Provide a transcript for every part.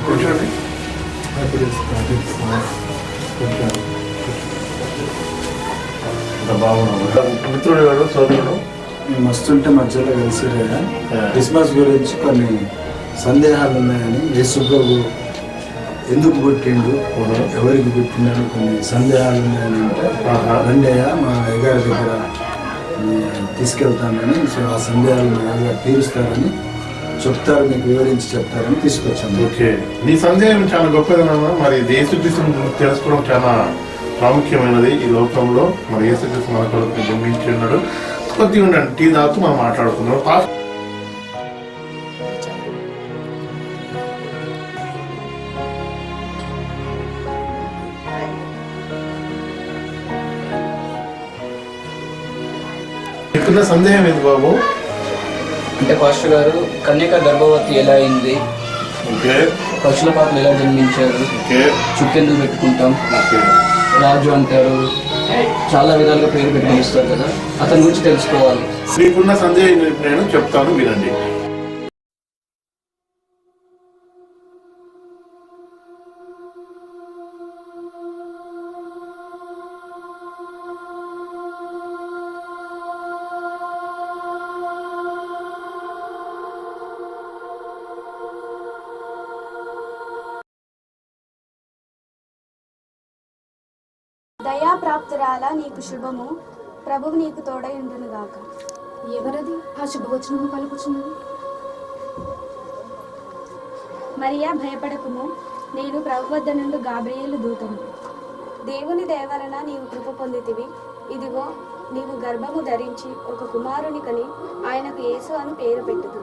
కూర్చోండి. మిత్రుడు గారు సోదరుడు మేము వస్తుంటే మధ్యలో కలిసి క్రిస్మస్ గురించి కొన్ని సందేహాలు ఉన్నాయని, యేసు ప్రభు ఎందుకు పుట్టిండు, ఎవరికి పుట్టిండని కొన్ని సందేహాలు ఉన్నాయని అంటే రండయ్య మా అయ్యగారి దగ్గర తీసుకెళ్తానని, సో ఆ సందేహాలు మా అయ్యగారు తీరుస్తారని చెప్తారు, మీకు వివరించి చెప్తారని తీసుకొచ్చాను. ఓకే, నీ సందేహం చాలా గొప్పదన్నా. మరి యేసుక్రీస్తుని తెలుసుకోవడం చాలా ప్రాముఖ్యమైనది ఈ లోకంలో. మరి యేసుక్రీస్తు మన కొరకు జన్మించి ఉన్నాడు. కొద్దిగా ఉండండి, టీ తాగుతూ మనం మాట్లాడుకుందాం. మీకున్న సందేహం ఏంటి బాబు? అంటే పాస్టర్ గారు, కన్యక గర్భవతి ఎలా అయింది, పశుల పాత్రలు ఎలా జన్మించారు, చుక్కెందుకు పెట్టుకుంటాం, రాజు అంటారు, చాలా విధాలుగా పేరు పెట్టి పిలుస్తారు కదా, అతని గురించి తెలుసుకోవాలి. మీకున్న సందేహం నేను చెప్తాను, వినండి. దయాప్రాప్తురాల నీకు శుభము, ప్రభువు నీకు తోడై ఉండును గాక. ఎవరది ఆ శుభవచనము పలుకుచున్నది? మరియా, భయపడకుము, నేను ప్రభు వద్ద నుండి గాబ్రియేలు దూతను. దేవుని దయవలన నీవు కృప పొందితివి. ఇదిగో, నీవు గర్భము ధరించి ఒక కుమారుని కని ఆయనకు యేసు అని పేరు పెట్టుదు.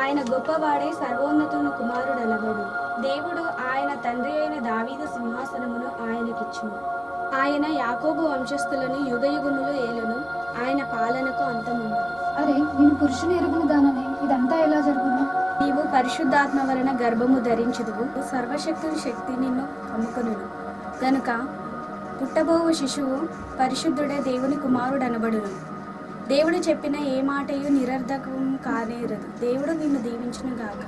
ఆయన గొప్పవాడే, సర్వోన్నతుని కుమారుడనబడు. దేవుడు ఆయన తండ్రి అయిన దావీదు సింహాసనమును ఆయనకిచ్చును. ఆయన యాకోబు వంశస్థులను యుగయుగములు ఏలును. ఆయన పాలనకు అంతముండదు. సరే, నేను పురుషుని ఎరుగుని దానని ఇదంతా ఎలా జరుగును? నీవు పరిశుద్ధాత్మ వలన గర్భము ధరించుదువు, సర్వశక్తుని శక్తి నిన్ను కమ్ముకొనును గనుక పుట్టబోవు శిశువు పరిశుద్ధుడే దేవుని కుమారుడు అనబడును. దేవుడు చెప్పిన ఏ మాటయు నిరర్ధకం కానేరదు. దేవుడు నిన్ను దీవించును గాక.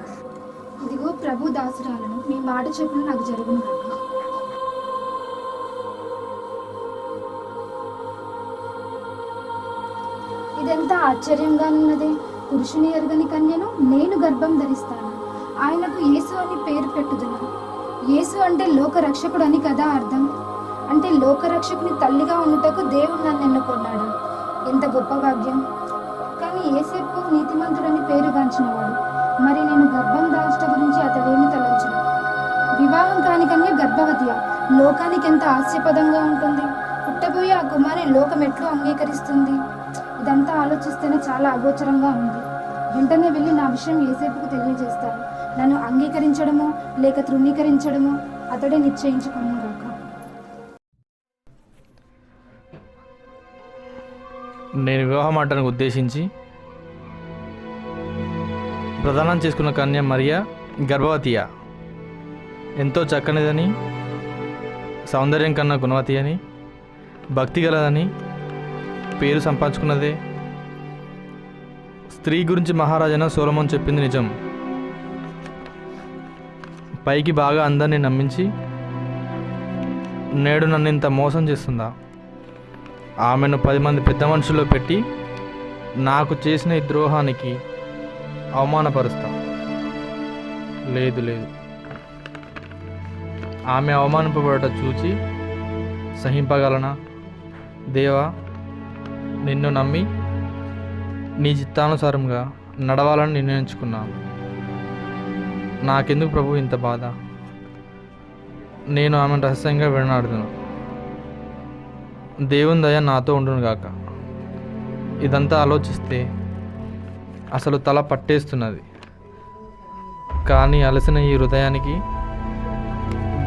ఇదిగో ప్రభు దాసురాలను, నీ మాట చొప్పున నాకు జరుగును గాక. ఇదంతా ఆశ్చర్యంగా ఉన్నది. పురుషుని ఎరుగని కన్యను నేను గర్భం ధరిస్తాను, ఆయనకు యేసు అని పేరు పెట్టుదును. యేసు అంటే లోక రక్షకుడు అని కదా అర్థం. అంటే లోక రక్షకుని తల్లిగా ఉండుటకు దేవుడు నన్ను ఎన్నుకున్నాడు. ఎంత గొప్ప భాగ్యం. కానీ యేసేపు నీతిమంతుడని పేరుగాంచినవాడు. మరి నేను గర్భం దాల్చట గురించి అతడేమి తలంచును? వివాహం కాని కన్య గర్భవతియా? లోకానికి ఎంత హాస్యపదంగా ఉంటుంది. పుట్టబోయే ఆ కుమారి లోకం ఎట్లు అంగీకరిస్తుంది? ఇదంతా ఆలోచిస్తేనే చాలా అగోచరంగా ఉంది. వెంటనే వెళ్ళి నా విషయం యేసేపుకు తెలియజేస్తాను. నన్ను అంగీకరించడమో లేక తృణీకరించడమో అతడే నిశ్చయించుకున్నాను గాక. నేను వివాహమాటానికి ఉద్దేశించి ప్రదానం చేసుకున్న కన్య మరియా గర్భవతియా? ఎంతో చక్కనిదని, సౌందర్యం కన్నా గుణవతి అని, భక్తి గలదని పేరు సంపాదించుకున్నదే. స్త్రీ గురించి మహారాజైన సొలొమోన్ చెప్పింది నిజం. పైకి బాగా అందరినీ నమ్మించి నేడు నన్ను ఇంత మోసం చేస్తుందా? ఆమెను 10 మంది పెద్ద మనుషుల్లో పెట్టి నాకు చేసిన ఈ ద్రోహానికి అవమానపరుస్తా. లేదు లేదు, ఆమె అవమానింపబడట చూచి సహింపగలనా? దేవా, నిన్ను నమ్మి నీ చిత్తానుసారంగా నడవాలని నిర్ణయించుకున్నాను. నాకెందుకు ప్రభు ఇంత బాధ? నేను ఆమెను రహస్యంగా విడనాడుతున్నాను. దేవుని దయ నాతో ఉండును గాక. ఇదంతా ఆలోచిస్తే అసలు తల పట్టేస్తున్నది. కానీ అలసిన ఈ హృదయానికి,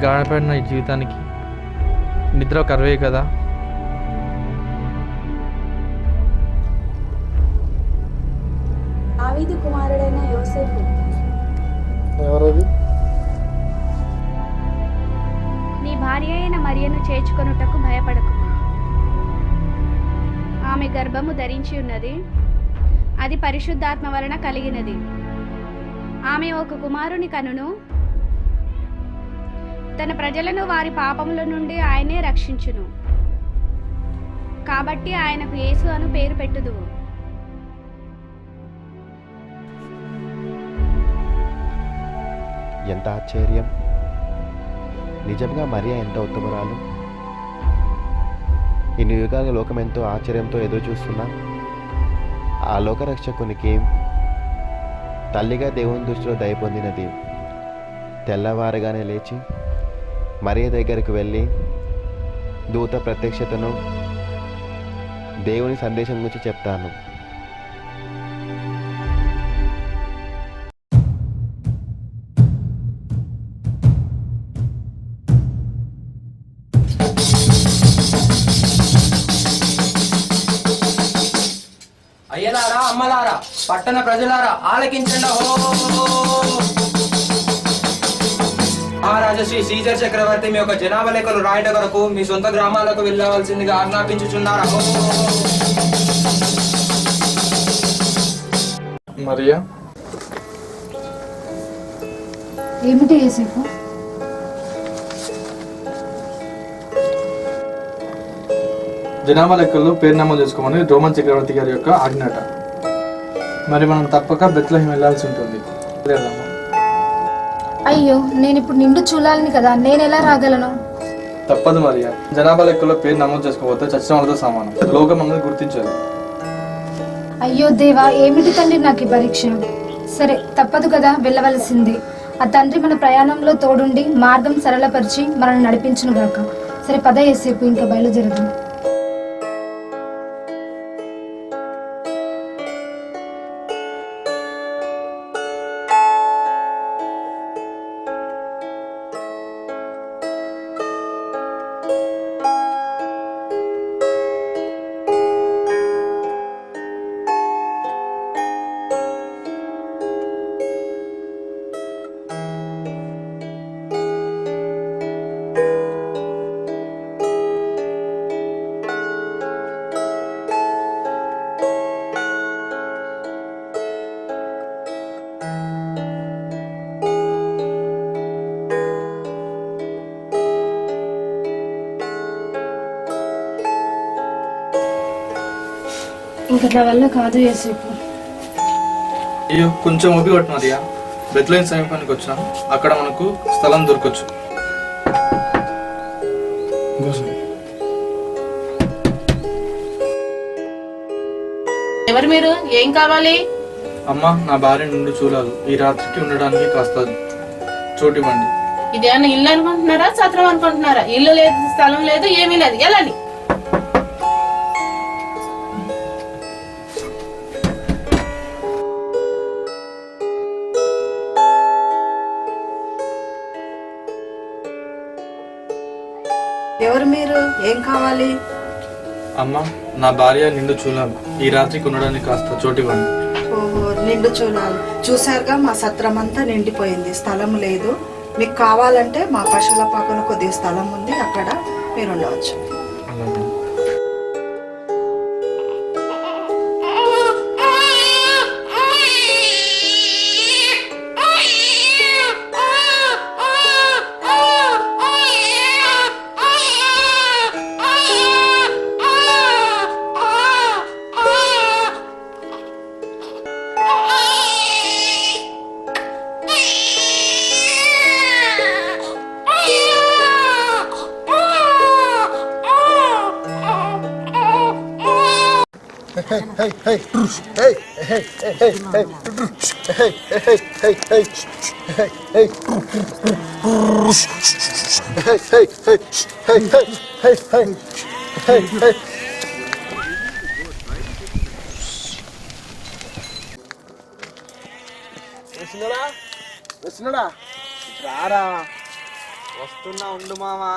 గాయపడిన ఈ జీవితానికి నిద్ర కరువే కదా. దావీదు కుమారుడైన యోసేపు, ఎవరది? నీ భార్య అయిన మరియను చేర్చుకొనుటకు భయపడకు. ఆమె గర్భము ధరించి ఉన్నది, అది పరిశుద్ధాత్మ వలన కలిగినది. ఆమె ఒక కుమారుని కనును. తన ప్రజలను వారి పాపముల నుండి ఆయనే రక్షించును. కాబట్టి ఆయనకు యేసు అను పేరు పెట్టుదువు. ఎంత ఆశ్చర్యం! నిజంగా మరియా ఎంత ఉత్తమరాలు! ఇన్ని యుగాల లోకం ఎంతో ఆశ్చర్యంతో ఎదురు చూస్తున్నా ఆ లోకరక్షకునికి తల్లిగా దేవుని దృష్టిలో దయ పొందినది. తెల్లవారుగానే లేచి మరియ దగ్గరికి వెళ్ళి దూత ప్రత్యక్షతను, దేవుని సందేశం గురించి చెప్తాను. అయ్యలారా, అమ్మలారా, పట్టణ ప్రజలారా ఆలకించండి. మహారాజా శ్రీ సీజర్ చక్రవర్తి మీ యొక్క జనాభా లెక్కలు రాయట కొరకు మీ సొంత గ్రామాలకు వెళ్ళవలసిందిగా ఆజ్ఞాపించుచున్నారా? మరియా, ఏమిటి యేసేపు? జనాభా లెక్కల్లో పేరు నమోదు చేసుకోమని రోమన్ చక్రవర్తి గారి యొక్క ఆజ్ఞాట. మరి మనం తప్పక బెత్లెహేం వెళ్ళాల్సి ఉంటుంది. లేదమ్మా, అయ్యో, నేను ఇప్పుడు నిండు చూడాలని కదా, నేను ఎలా రాగలను? తప్పదు మరియా. జనాభా లెక్కల్లో పేరు నమోదు చేసుకోకపోతే చచ్చిన వాళ్ళతో సమానం. లోకం అన్నది గుర్తించదు. అయ్యో దేవా, ఏమిటి తండ్రి నాకు ఈ పరీక్ష? సరే, తప్పదు కదా, వెళ్ళవలసింది. ఆ తండ్రి మన ప్రయాణంలో తోడుండి మార్గం సరళపరిచి మనల్ని నడిపించును గాక. సరే పద యేసేపు, ఇంకా బయలుదేరదు. ఇంక నా వల్ల కాదు యేసేపు. అయ్యో కొంచెం ఓపిక పట్టు మరియా. బెత్లెహేము సమీపానికి వచ్చాం, అక్కడ మనకు స్థలం దొరకచ్చు. ఎవరు మీరు? ఏం కావాలి? అమ్మ, నా భార్య నిండు చూడాలి, ఈ రాత్రికి ఉండడానికి కాస్త చోటివ్వండి. ఇదేమన్నా ఇల్లు అనుకుంటున్నారా, సత్రం అనుకుంటున్నారా? ఇల్లు లేదు, స్థలం లేదు, ఏమీ లేదు. వెళ్ళండి. ఎవరు మీరు? ఏం కావాలి? అమ్మ, నా భార్య నిండు చూడాలి, ఈ రాత్రికి ఉండడానికి కాస్త చోటివ్వండి. ఓహో, నిండు చూడాలి. చూసారుగా మా సత్రం అంతా నిండిపోయింది, స్థలం లేదు. మీకు కావాలంటే మా పశువుల పక్కన కొద్దిగా స్థలం ఉంది, అక్కడ మీరు ఉండవచ్చు. అలాగే. రారా, వస్తున్నా, ఉండు మామా.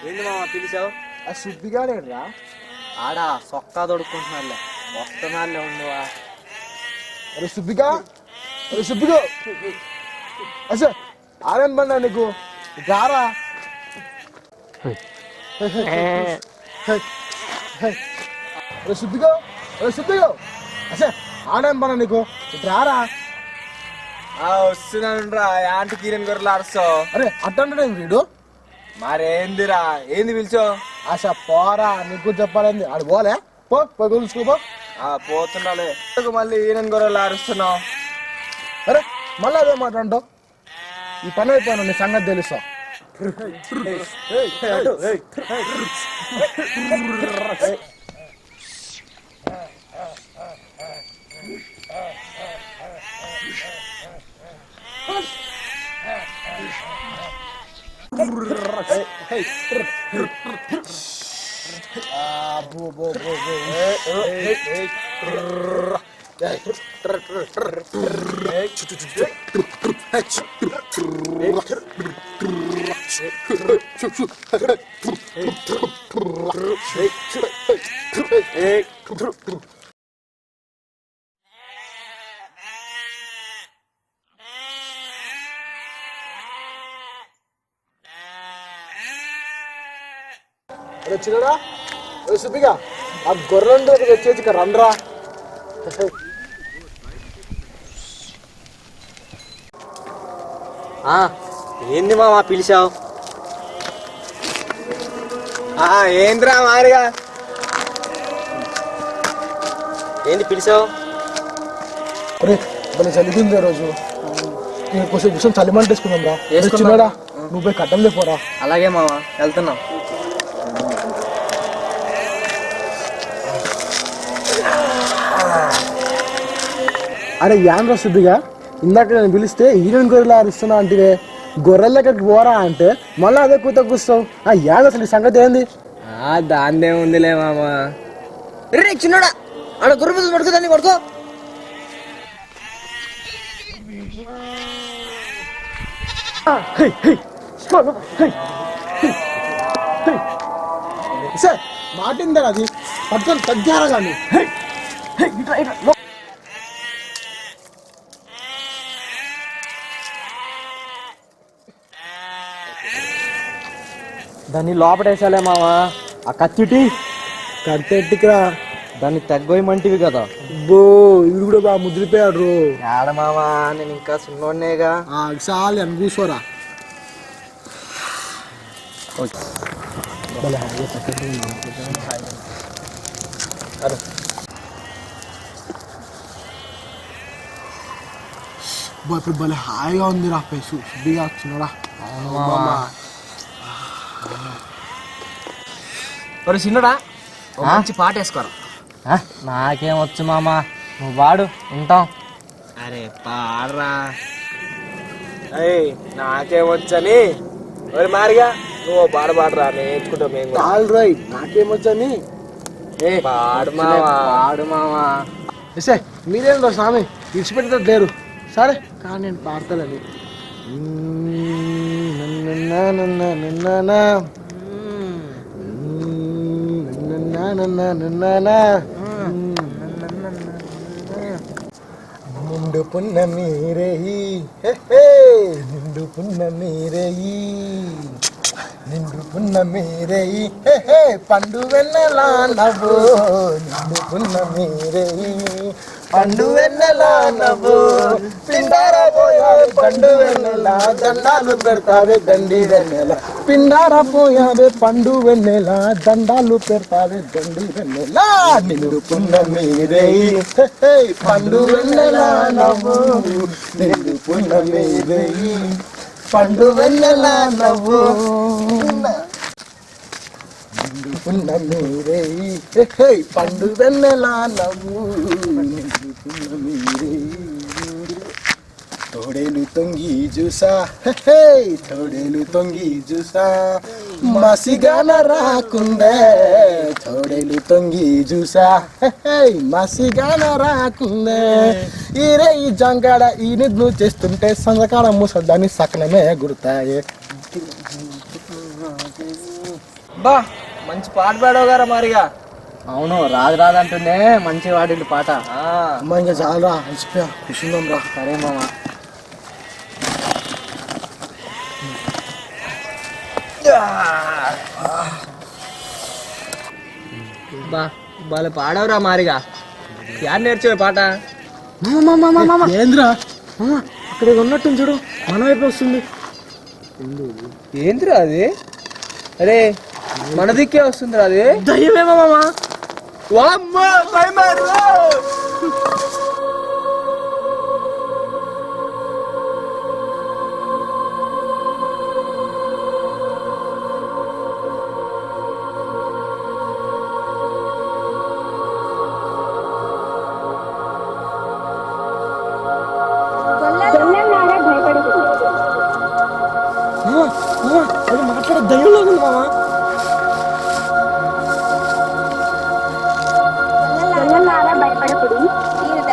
ఏంది మామా పిలిచావు? ఆ సుబ్బిగానే రా. ఆడా సొక్కా దొడుకుంటున్నారులే, వస్తున్నారులే, ఉండువా. అరే సుబ్బిగా, అరే సుబ్బిగా, అసలు ఆరేం పడినా నీకు? రారా. అరే సుబ్బిగా, అరే సుబ్బిగా, అసలు ఆడేం పడినా నీకు? రారా. వస్తున్నాను రా. యాంటి కిరణ్ గొర్రెలు అరుస్తావు? అరే అట్టంటే వీడు మరేందిరా, ఏంది పిలిచావు? అసలు పోరా, నీకు చెప్పాలండి. ఆడు పోలే, పో పోయి చూసుకోపో. పోతున్నాలే, మళ్ళీ ఈయన గొర్రెలు అరుస్తున్నావు? అరే మళ్ళీ అదే మాట అంటావు. ఈ పని అయిపోయాను, నీ సంగతి తెలుసా. అరే చిన్నడా, సుబ్బిగా ఆ గొర్రెండు వచ్చేసి ఇక్కడ రండ్రా. ఏంది మామా పిలిచావు? ఏంద్రా మారిగా, ఏంది పిలిచావు? అరే మన చలిగింది రోజు, కొంచెం విషయం చలిమంటేసుకుందాం రా. చిన్నడా నువ్వు పోయి కట్టం లేపోరా. అలాగే మామా, వెళ్తున్నాం. అరే యాన్రా సుబ్బిగా, ఇందాక నేను పిలిస్తే ఈయన గొర్రెలు అరుస్తున్నా అంటే గొర్రెలకి పోరా అంటే మళ్ళీ అదే కూత కూస్తావు. యాన్ అసలు ఈ సంగతి ఏంది? దాందే ఉందిలే మామా. రే చిన్నడా, ఆడ గొర్రె మీద పడుకోదాన్ని పడుకో. సార్ మాటిందా అది పట్టుకొని తగ్గారా కానీ. దాన్ని లోపడేసాలే మామా. ఆ కత్తిటి కట్టెట్టికిరా, దాన్ని తగ్గోయమంటివి కదా. బో ఇవి కూడా బాగా ముద్రిపోయాడు. ఆడ మామా, నేను ఇంకా చిన్నోడ్నేగా. చాలు అని కూర్చోరా. ఇప్పుడు భలే హాయిగా ఉంది రా పేసు శుద్ధిగా వచ్చినాడా. మరి చిన్నడా మంచి పాట వేసుకోరా. నాకేం వచ్చు మామ, నువ్వు వాడు ఉంటాం. అరే పాడరా. నాకేమొచ్చని మరి మారిగా నువ్వు పాడరా నేర్చుకుంటా మేము. ఆల్ రైట్, నాకేమొచ్చని పాడు మావా. ఎసే మీరేందో స్వామి విడిచిపెట్టేది లేరు. సరే కానీ నేను పాడతానని. నిండు పున్న మీరేయి నిండు పున్న మీరేయి నిండు పున్న మీరేయి పండు వెన్నెలా నవ్వు నిండు పున్న మీరేయి పండు వెన్నెలా నవ్వు పిండారా పోయావే పండు వెన్నెలా దండాలు పెడతావే దండి వెన్నెల పిండారా పోయావే పండు వెన్నెల దండాలు పెడతావే దండి వెన్నెల నిండు పున్న మీరేయి పండు వెన్నెలా నవ్వు నిండు పున్న మీరేయి పండు వెన్నెలా నవ్వు నిండు పున్న మీరేయి పండు వెన్నెలా నవ్వు నిండు పున్న మీరేయి తోడేలు తొంగి చూసా తోడేలు తొంగి చూసా మసిగాన రాకుందే తోడేలు తొంగి చూసా మసిగాన రాకుందే ఈరే ఈ జంగాడ ఈ నిద్ను చేస్తుంటే సంగకాడ ముసద్దాన్ని సకలమే గుర్తాయే. బా మంచి పాట పాడావు గారా మారిగా. అవును, రాదు రాదంటుందే మంచి వాడిండు పాట. అమ్మ ఇంకా చాలా అలసిపోయా, కూర్చుందాం రా. సరే మామ. బా బాగా పాడవురా మారిగా. యాడ్ నేర్చువే పాట. ఏంద్రా అక్కడ ఉన్నట్టు చూడు, మన వైపు వస్తుంది. ఏంటిరా అది? అరే మన దిక్కే వస్తుందిరా అది. దయ్యమేమో మామ. వామ్మో భయమారురా. అది మాట్లాడే దయ్యంలో ఉంది మామ. భయపడకుడి,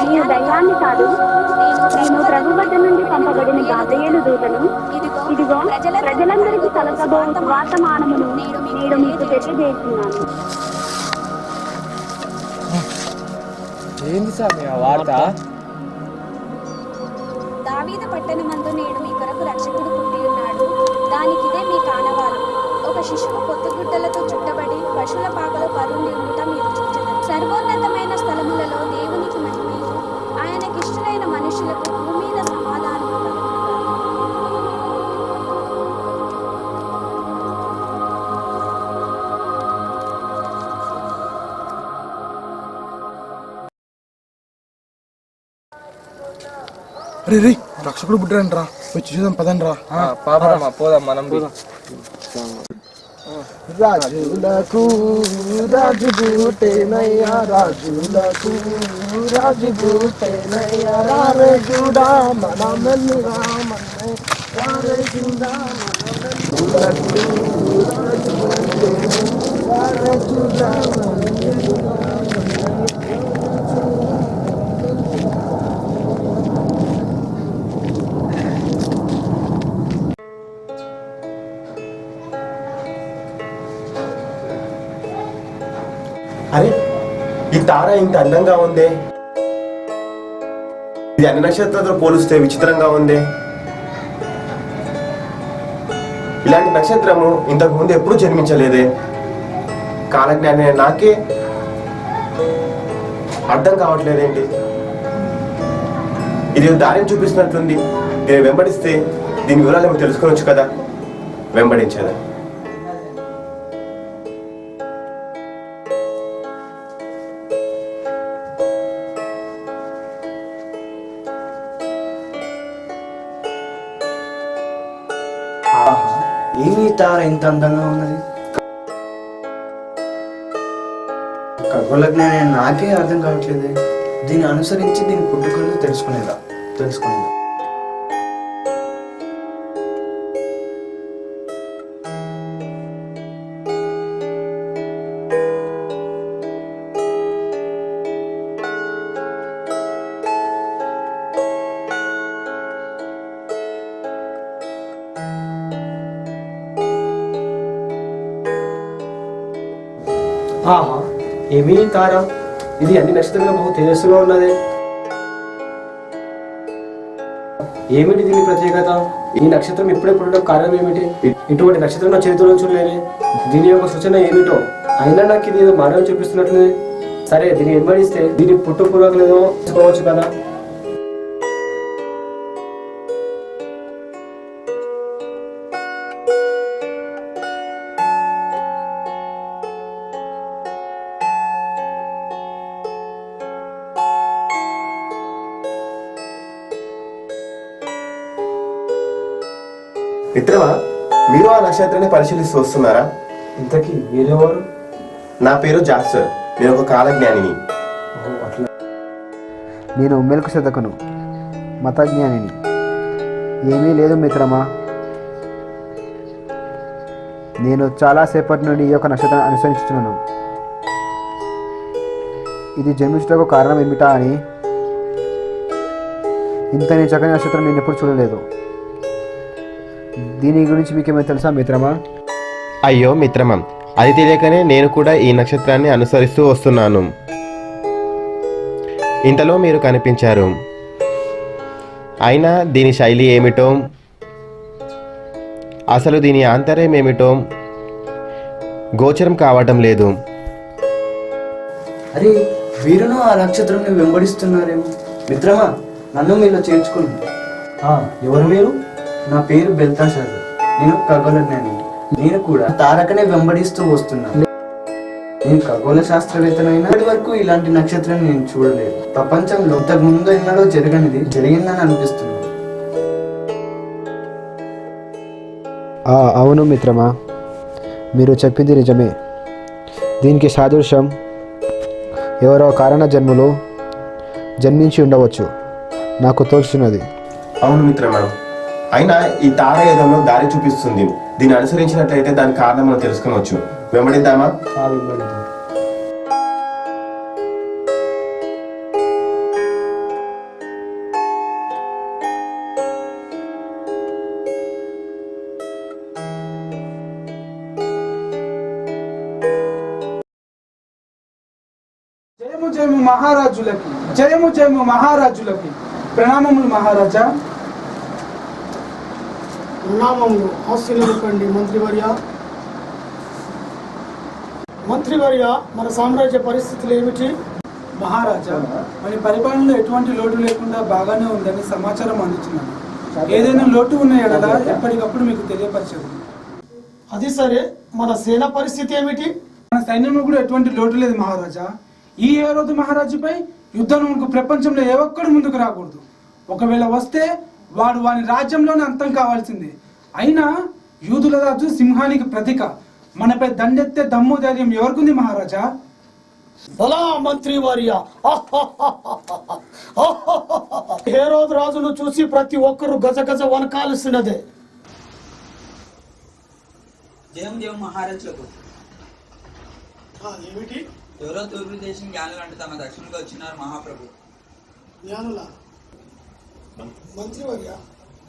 నేను దయ్యాన్ని కాదు, నేను ప్రభు వద్ద నుండి పంపబడిన గాబ్రియేలు దూతను. ఇదిగో ప్రజలందరికీ కలగబో వర్తమానమును నేడు మీకు తెలియజేస్తున్నాను. ఏంది సార్ ఆ వార్త? దావీదు పట్టణమందు నేడు మీ కొరకు రక్షకుడు పుట్టి ఉన్నాడు. దానికిదే మీ కానవాలు. ఒక శిశువు పొత్తుగుడ్డలతో చుట్టబడి పశువుల పాకలో పరుండి ఉండుట మీరు చూచెదరు. సర్వోన్నతమైన స్థలములలో దేవునికి మహిమయు ఆయనకిష్టులైన మనుషులకు భూమి మీద సమాధానము కలుగును. రే రే రక్షకుడు పుట్టారంట్రా, వచ్చి చూద్దాం పదండ్రా. పాపమ్మా పోదాం మనం. రాజులకు రాజు బూటేనయ్యా రాజులకు రాజు బూటేనయ్యా రారే చూడా మన మెల్లుగా మన్నే రారే చూడా రారే చూడా. అరే ఈ తార ఇంత అందంగా ఉందే, ఇది అన్ని నక్షత్రాలతో పోలిస్తే విచిత్రంగా ఉందే. ఇలాంటి నక్షత్రము ఇంతకు ముందు ఎప్పుడూ జన్మించలేదే. కాలజ్ఞాని నాకే అర్థం కావట్లేదేంటి. ఇది దారిని చూపిస్తున్నట్లుంది. నేను వెంబడిస్తే దీని వివరాలు ఏమో తెలుసుకోవచ్చు కదా. వెంబడించదా? ఏమి తార ఇంత అందంగా ఉన్నది? ఖగోళ జ్ఞానం నాకే అర్థం కావట్లేదు. దీన్ని అనుసరించి దీని పుట్టుకలు తెలుసుకునేదా? ఆహా, ఏమీ తారా, ఇది అన్ని నక్షత్రంలో బహు తేజస్సుగా ఉన్నది. ఏమిటి దీని ప్రత్యేకత? ఈ నక్షత్రం ఇప్పుడే పుట్టడం కారణం ఏమిటి? ఇటువంటి నక్షత్రం నా చేతిలో చూడలేని. దీని యొక్క సూచన ఏమిటో? అయినా నాకు ఇది ఏదో మానవం చూపిస్తున్నట్లే. సరే, దీన్ని వెంబడిస్తే దీని పుట్టుపూర్వకలు ఏదో తెలుసుకోవచ్చు కదా. మిత్రమా, మీరు ఆ నక్షత్రాన్ని పరిశీలిస్తూ వస్తున్నారా? ఇంతకీ మీరెవరు? నా పేరు జాస్టర్. నేను ఒక కాలజ్ఞానిని. నేను మెల్కిసెదెకును, మతజ్ఞానిని. ఏమీ లేదు మిత్రమా, నేను చాలాసేపటి నుండి ఈ యొక్క నక్షత్రాన్ని అనుసరించుతున్నాను. ఇది జన్మించడానికి కారణం ఏమిటా అని. ఇంత చక్కని నక్షత్రం నేను ఎప్పుడు చూడలేదు. దీని గురించి మీకేమైనా తెలుసా మిత్రమా? అయ్యో మిత్రమా, అది తెలియకనే నేను కూడా ఈ నక్షత్రాన్ని అనుసరిస్తూ వస్తున్నాను. ఇంతలో మీరు కనిపించారు. అయినా దీని శైలి ఏమిటో, అసలు దీని ఆంతర్యం ఏమిటో గోచరం కావటం లేదు. అరే, వీరును ఆ నక్షత్రం వెంబడిస్తున్నారేమో. మిత్రమా, నన్ను మీలో చేర్చుకుని. ఎవరు మీరు? నా పేరు బెల్తాషారు. నేను ఖగోళ జ్ఞాని. నేను కూడా తారకనే వెంబడిస్తూ వస్తున్నాను. నేను ఖగోళ శాస్త్రవేత్తనైనా ఇప్పటి వరకు ఇలాంటి నక్షత్రం నేను చూడలేదు. ప్రపంచంలో ఇంతకు ముందు ఎన్నడూ జరిగిందని అనిపిస్తుంది. అవును మిత్రమా, మీరు చెప్పింది నిజమే. దీనికి సాదృశ్యం ఎవరో కారణ జన్మలో జన్మించి ఉండవచ్చు నాకు తోచున్నది. అవును మిత్రమా, అయినా ఈ తార ఏదో దారి చూపిస్తుంది. దీన్ని అనుసరించినట్లయితే దాని కారణం మనం తెలుసుకోవచ్చు. వెంబడిద్దామా? జయము జయము మహారాజులకి, జయము జయము మహారాజులకి. ప్రణామములు మహారాజా. ప్రణామములు. ఆశీర్వదించండి మంత్రివర్య. మంత్రివర్య, మన సామ్రాజ్య పరిస్థితులు ఏమిటి? మహారాజా, మన పరిపాలనలో ఎటువంటి లోటు లేకుండా బాగానే ఉందని సమాచారం అందుతున్నాను. ఏదైనా లోటు ఉన్న ఎడల ఎప్పటికప్పుడు మీకు తెలియపరచదు. అది సరే, మన సేన పరిస్థితి ఏమిటి? మన సైన్యంలో కూడా ఎటువంటి లోటు లేదు మహారాజా. ఈ హేరోదు మహారాజుపై యుద్ధంకు ప్రపంచంలో ఏ ఒక్కడు ముందుకు రాకూడదు. ఒకవేళ వస్తే వాడు వాని రాజ్యంలోనే అంతం కావాల్సిందే. అయినా యూదుల రాజు సింహానికి ప్రతీక. మనపై దండెత్తే దమ్ము ధైర్యం ఎవరికుంది మహారాజా? బలా మంత్రివర్య, హేరోదు రాజును చూసి ప్రతి ఒక్కరు గజ గజ వనకాల్సినదే. జయం జయం మహారాజులకు. ఏమిటి? ఎవరో తూర్పు దేశం జ్ఞానులు అంటే తమ దక్షిణకు వచ్చినారు మహాప్రభు. జ్ఞానుల? మంత్రివర్య,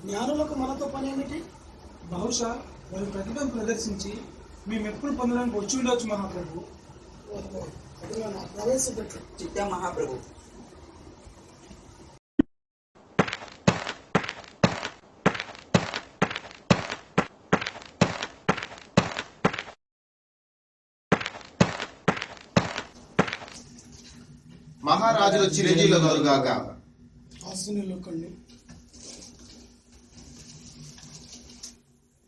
జ్ఞానులకు మనతో పని ఏమిటి? బహుశా వారి ప్రతిభను ప్రదర్శించి మేము ఎప్పుడు పొందడానికి వచ్చి ఉండవచ్చు మహాప్రభు. ప్రవేశపెట్టు. చిత్త మహాప్రభు. మహారాజులు చిరంజీవులుగాక. ఆశీనులకండి.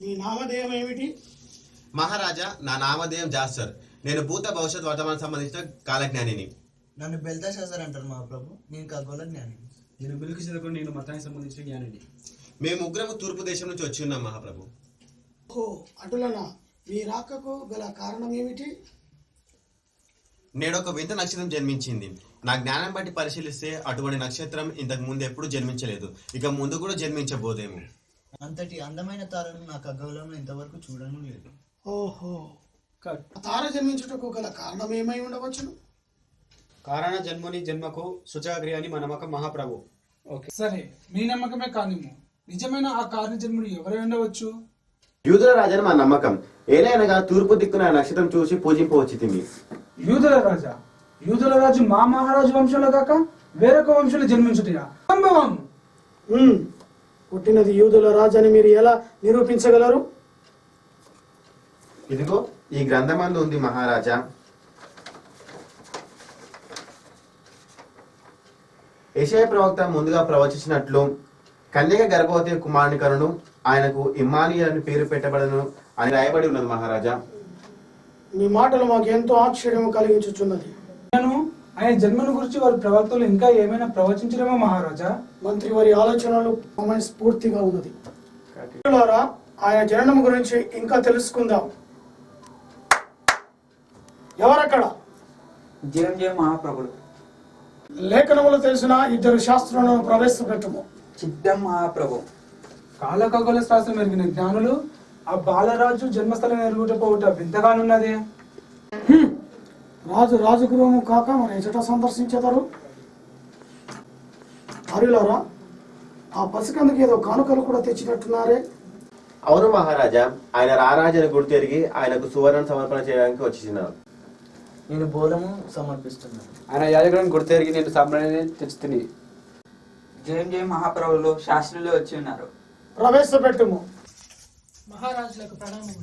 మీ నామధేయం ఏమిటి? మహారాజా, నా నామధేయం జాస్టర్. నేను భూత భవిష్యత్ వర్తమానం సంబంధించిన కాలజ్ఞానిని. నన్ను బెల్తాషార్ అంటారు మహాప్రభు. నేను ఖగోళ జ్ఞాని. నేను మెల్కిసెదెకు, నేను మతానికి సంబంధించిన జ్ఞానిని. మేము ముగ్గురము తూర్పు దేశం నుంచి వచ్చి ఉన్నాం మహాప్రభు. ఓ అటులనా మీ రాకకు గల కారణం ఏమిటి? నేడొక వింత నక్షత్రం జన్మించింది. నా జ్ఞానం బట్టి పరిశీలిస్తే అటువంటి నక్షత్రం ఇంతకు ముందు ఎప్పుడు జన్మించలేదు, ఇక ముందు కూడా జన్మించబోదేమో. అంతటి అందమైన తారను నా ఖగోళంలో ఇంతవరకు చూడను లేదు. ఓహో, తార జన్మించుటకు గల కారణం ఏమై ఉండవచ్చును? కారణ జన్ముని జన్మకు సుచాగ్రి అని మన నమ్మకం మహాప్రభు. సరే, మీ నమ్మకమే కానిము. నిజమైన ఆ కారణ జన్ముడు ఎవరై ఉండవచ్చు? యూదుల రాజని మా నమ్మకం. ఏలైనగా తూర్పు దిక్కున నక్షత్రం చూసి పూజింపవచ్చితిమి. యూదుల రాజా? యూదుల రాజు మా మహారాజు వంశంలో కాక వేరొక వంశంలో జన్మించుటయా? సంభవం. పుట్టినది యూదుల రాజు అని మీరు ఎలా నిరూపించగలరు? ఇదిగో ఈ గ్రంథమందు ఉంది మహారాజా. యెషయా ప్రవక్త ముందుగా ప్రవచించినట్లు కన్యక గర్భవతి కుమారుని కనును, ఆయనకు ఇమ్మానుయేలు అని పేరు పెట్టబడను అని రాయబడి ఉన్నది మహారాజా. మీ మాటలు మాకు ఎంతో ఆశ్చర్యం కలిగించుచున్నది. ఆయన జన్మను గురించి వారి ప్రవక్తలు ఇంకా ఏమైనా ప్రవచించడమో మహారాజా? మంత్రి వారి ఆలోచనలు స్ఫూర్తిగా ఉన్నది. ఆయన జననం గురించి ఇంకా తెలుసుకుందాం. ఎవరక్కడ? చిరంజీవి మహాప్రభుడు. లేఖనములు తెలిసిన ఇద్దరు శాస్త్రులను ప్రవేశపెట్టుము. చిత్తం మహాప్రభు. కాలఖగోళ శాస్త్రం ఎరిగిన జ్ఞానులు ఆ బాలరాజు జన్మస్థలం ఎరుగుటపోవుట వింతగానున్నదే. రాజు రాజగృహము కాక మరి ఎచట సందర్శించేదారు? హరిలారా, ఆ పసికందుకు ఏదో కానుకలు కూడా తెచ్చినట్టున్నారే? అవును మహారాజా, ఆయన రారాజని గుర్తెరిగి ఆయనకు సువర్ణ సమర్పణ చేయడానికి వచ్చినారు. నేను బోలము సమర్పిస్తున్నాను. ఆయన యాజకులను గుర్తెరిగి నేను సాంబ్రాణి తెచ్చుతుంది. జయం జయ మహాప్రభులు శాస్త్రులు వచ్చి ఉన్నారు. ప్రవేశపెట్టుము. మహారాజులకు ప్రణామం.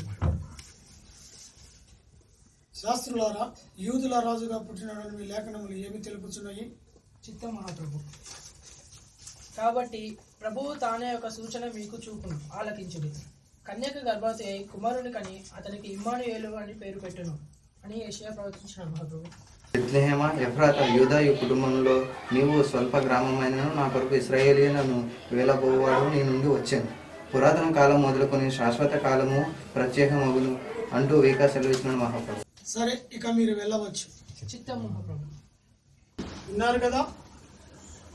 శాస్త్రులారా, యూదుల రాజుగా పుట్టినాడని మీ లేఖనములు ఏమి తెలుపుచున్నాయి? చిత్త మహాప్రభు. కాబట్టి ప్రభువు తానే ఒక సూచన మీకు చూపును, ఆలకించుడి. కన్యక గర్భవతి అయి కుమారుని కని అతనికి ఇమ్మానుయేలు అని పేరు పెట్టును అని యెషయా ప్రవచించిన మహాప్రభు. బెత్లెహేమ ఎఫ్రాతా యూదాయు కుటుంబంలో నీవు స్వల్ప గ్రామమైనను నా కొరకు ఇశ్రాయేలీయులను వేలబోవాడు నీ నుండి వచ్చాను. పురాతన కాలం మొదలుకొని శాశ్వత కాలము ప్రత్యేకమగును అంటూ వీకా సెలవిచ్చిన మహాప్రభు. సరే, ఇక మీరు వెళ్ళవచ్చు. చిత్తం మహాప్రభు. విన్నారు కదా,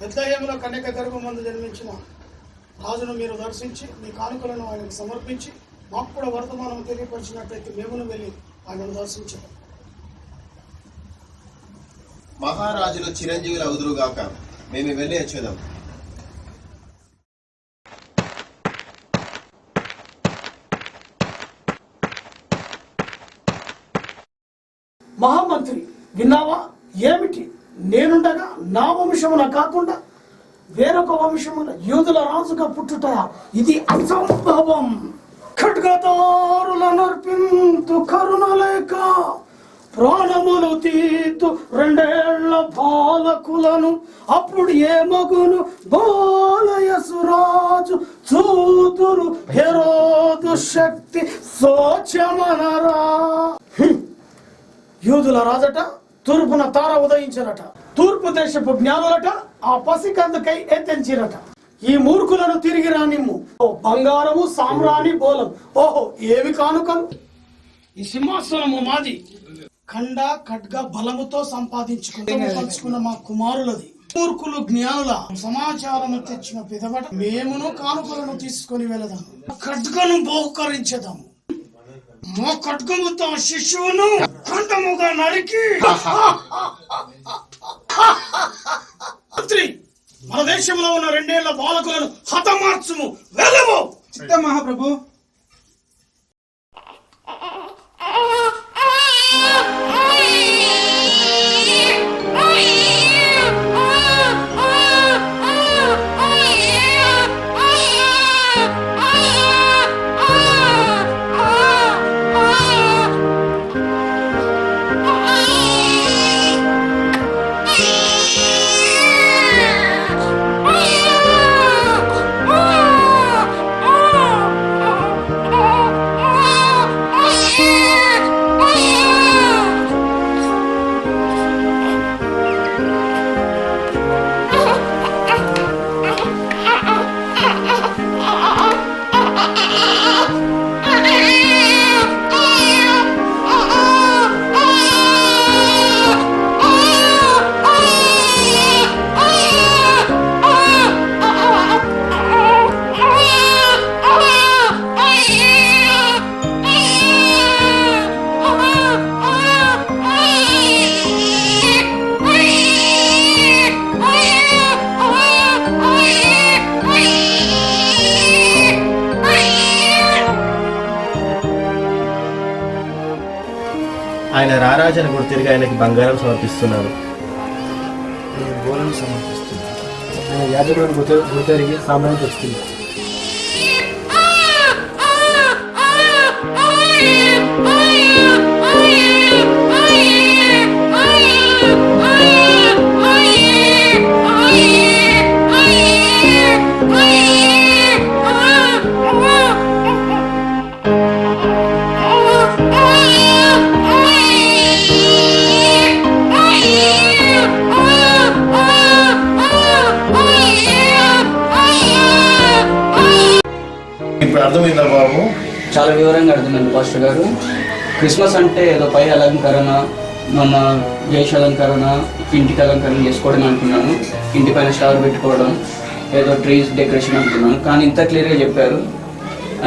బెత్లెహేములో కన్యక గర్భమందు జన్మించిన రాజును మీరు దర్శించి మీ కానుకలను ఆయనకు సమర్పించి మాకు కూడా వర్తమానం తెలియపరిచినట్లయితే మేమును వెళ్ళి ఆయనను దర్శించాం. మహారాజులు చిరంజీవులు అవుదురుగాక. మేము వెళ్ళి వచ్చేదాం. మహామంత్రి, విన్నావా? ఏమిటి? నేనుండగా నా వంశమున కాకుండా వేరొక వంశమున యూదుల రాజుగా పుట్టుట ఇది అసంభవం. ఖడ్గదారులను అర్పింతు కరుణలేక ప్రాణములు తీతు 2 ఏళ్ల బాలకులను అప్పుడు ఏ మగును బాలయసురాజు చూతురు హెరోదు శక్తి సోచమనరా. యూదుల రాజట తూర్పున తార ఉదయించారట. తూర్పు దేశపు జ్ఞానులట ఆ పసికందుకై ఎత్తించిరట. ఈ మూర్ఖులను తిరిగి రానిమ్ము. బంగారము సామ్రాణి బోలం. ఓహో, ఏమి కానుకలు! ఈ సింహాసనము మాది. ఖండ ఖడ్గ బలముతో సంపాదించుకున్న మా కుమారులది. మూర్ఖులు జ్ఞానుల సమాచారము తెచ్చిన పిదవట మేమును కానుకలను తీసుకొని వెళదాం. ఖడ్గను బహుకరించదాము. మా ఖడ్గముతో శిశువును ఖండముగా నరికి మంత్రి, మన దేశంలో ఉన్న 2 ఏళ్ల బాలకులను హతమార్చుము. వెళ్ళము. చిత్త మహాప్రభు. రారాజని కూడా తిరిగి ఆయనకి బంగారం సమర్పిస్తున్నారు. బోలను సమర్పిస్తుంది. ఆయన యాజకులను గుర్తెరిగి సామ్రాజ్యం తెస్తుంది. ఇప్పుడు అర్థమైందా బాబు? చాలా వివరంగా అర్థమైంది పాస్టర్ గారు. క్రిస్మస్ అంటే ఏదో పై అలంకరణ, మన జైష్ అలంకరణ, ఇంటికి అలంకరణ చేసుకోవడం అనుకున్నాను. ఇంటి పైన స్టార్ పెట్టుకోవడం, ఏదో ట్రీస్ డెకరేషన్ అనుకున్నాను. కానీ ఇంత క్లియర్గా చెప్పారు.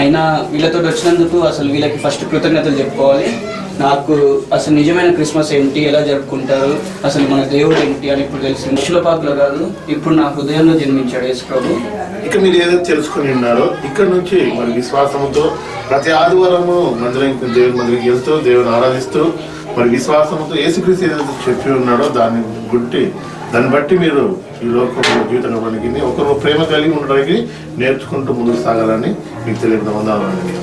అయినా వీళ్ళతో వచ్చినందుకు అసలు వీళ్ళకి ఫస్ట్ కృతజ్ఞతలు చెప్పుకోవాలి. నాకు అసలు నిజమైన క్రిస్మస్ ఏంటి, ఎలా జరుపుకుంటారు, అసలు మన దేవుడు ఏంటి అని ఇప్పుడు తెలిసింది. మనుషుల పాకలో కాదు, ఇప్పుడు నా హృదయంలో జన్మించాడు యేసు ప్రభు. ఇక మీరు ఏదైతే తెలుసుకుని ఉన్నారో ఇక్కడ నుంచి మరి విశ్వాసంతో ప్రతి ఆదివారము మందిరానికి దేవుని మందిరానికి వెళ్తూ దేవుని ఆరాధిస్తూ మరి విశ్వాసంతో యేసుక్రీస్తు ఏదైతే చెప్పి ఉన్నాడో దాన్ని బట్టి మీరు ఈ లోకంలో జీవితం ఇవ్వడానికి ఒకరు ప్రేమ కలిగి ఉండడానికి నేర్చుకుంటూ ముందుకు సాగాలని మీకు తెలియడం వందనాలండి.